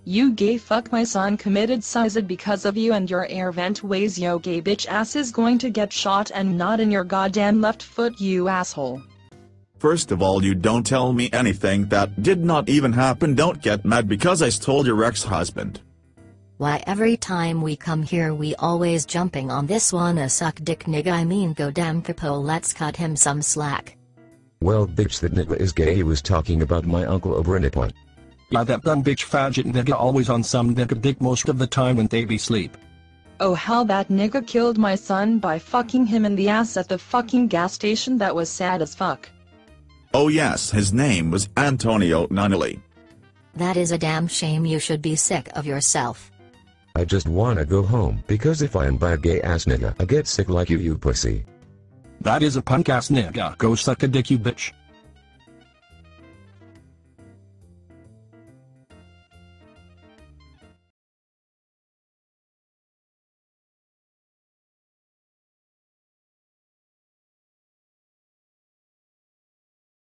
You gay fuck, my son committed suicide because of you and your air vent ways. Yo gay bitch ass is going to get shot and not in your goddamn left foot, you asshole. First of all, you don't tell me anything that did not even happen. Don't get mad because I stole your ex-husband. Why every time we come here we always jumping on this wanna suck dick nigga, I mean go damn capo, let's cut him some slack. Well bitch, that nigga is gay. He was talking about my uncle over in it one. Yeah, that dumb bitch faggot nigga always on some nigga dick most of the time when they be sleep. Oh hell, that nigga killed my son by fucking him in the ass at the fucking gas station. That was sad as fuck. Oh yes, his name was Antonio Nunley. That is a damn shame, you should be sick of yourself. I just wanna go home because if I am by a gay ass nigga I get sick like you pussy. That is a punk ass nigga, go suck a dick you bitch.